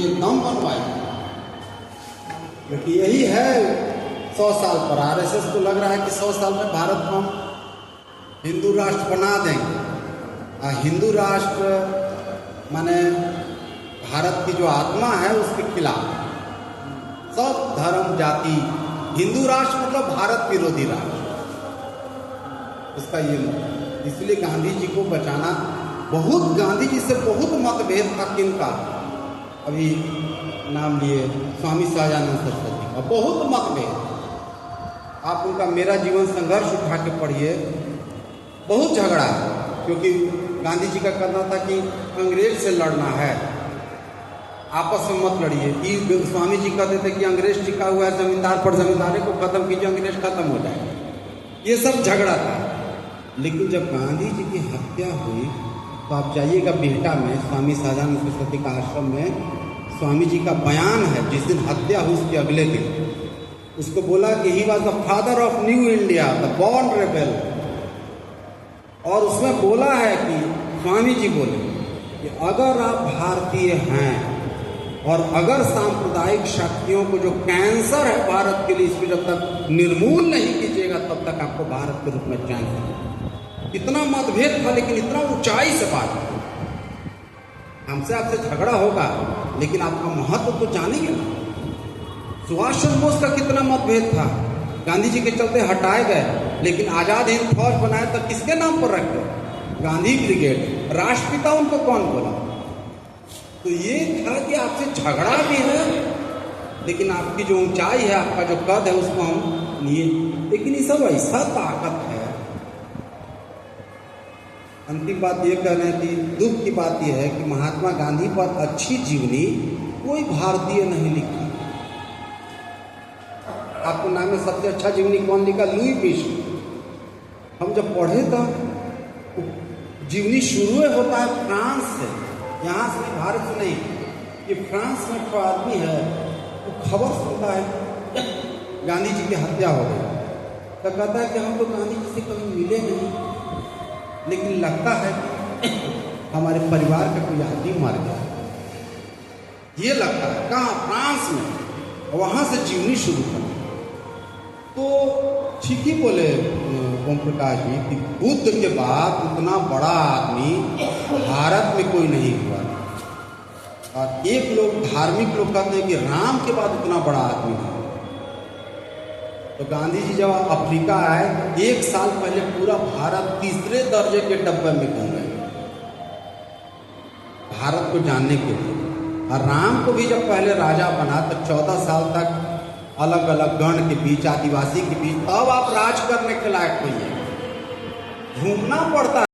लिए दम बनवाई, क्योंकि यही है 100 साल पर। आरएसएस को लग रहा है कि 100 साल में भारत को हम हिंदू राष्ट्र बना देंगे। हिंदू राष्ट्र माने भारत की जो आत्मा है उसके खिलाफ सब धर्म जाति। हिंदू राष्ट्र मतलब भारत विरोधी राष्ट्र, उसका ये मतलब। इसलिए गांधी जी को बचाना बहुत, गांधी जी से बहुत मतभेद था। किनका? अभी नाम लिए स्वामी सहजानंद सरस्वती का बहुत मतभेद। आप उनका मेरा जीवन संघर्ष उठा के पढ़िए, बहुत झगड़ा है। क्योंकि गांधी जी का कहना था कि अंग्रेज से लड़ना है, आपस में मत लड़िए। कि स्वामी जी कहते थे कि अंग्रेज टिका हुआ है जमींदार पर, जमींदारी को खत्म कीजिए, अंग्रेज खत्म हो जाए। ये सब झगड़ा था। लेकिन जब गांधी जी की हत्या हुई तो आप जाइएगा बिहटा में स्वामी सहजानंद सरस्वती का आश्रम में स्वामी जी का बयान है। जिस दिन हत्या हुई उसके अगले दिन उसको बोला कि he was the father of new India, the born rebel. और उसमें बोला है कि स्वामी जी बोले कि अगर आप भारतीय हैं और अगर सांप्रदायिक शक्तियों को जो कैंसर है भारत के लिए, इसको जब तक निर्मूल नहीं कीजिएगा तब तक आपको भारत के रूप में चैन नहीं। इतना मतभेद था, लेकिन इतना ऊंचाई से बात। हमसे आपसे झगड़ा होगा लेकिन आपका महत्व तो जानेंगे ना। सुभाष चंद्र बोस का कितना मतभेद था, गांधी जी के चलते हटाए गए, लेकिन आजाद हिंद फौज बनाए तो किसके नाम पर रख गए? गांधी ब्रिगेड। राष्ट्रपिता उनको कौन बोला? तो ये था कि आपसे झगड़ा भी है, लेकिन आपकी जो ऊंचाई है, आपका जो कद है, उसको हम लिए। लेकिन ये सब ऐसा ताकत है। अंतिम बात ये कहना है कि दुख की बात यह है कि महात्मा गांधी पर अच्छी जीवनी कोई भारतीय नहीं लिखा। आपको नाम में सबसे अच्छा जीवनी कौन लिखा? Louis Michel. हम जब पढ़े तो जीवनी शुरू होता है फ्रांस से, यहाँ से नहीं, भारत से नहीं। ये फ्रांस में एक आदमी है, वो खबर सुनता है गांधी जी की हत्या हो गई, तो कहता है कि हम तो गांधी जी से कभी मिले नहीं, लेकिन लगता है कि हमारे परिवार का कोई आदमी मर गया। ये लगता है। कहाँ? फ्रांस में। वहाँ से जीवनी शुरू कर। तो ठीक ही बोले ओम प्रकाश जी कि बुद्ध के बाद उतना बड़ा आदमी भारत में कोई नहीं हुआ। और एक लोग धार्मिक लोग कहते हैं कि राम के बाद उतना बड़ा आदमी है। तो गांधी जी जब अफ्रीका आए, 1 साल पहले पूरा भारत तीसरे दर्जे के डब्बे में घूमे भारत को जानने के लिए। और राम को भी जब पहले राजा बना तो 14 साल तक अलग अलग गण के बीच, आदिवासी के बीच, तब आप राज करने के लायक होइए। घूमना पड़ता है।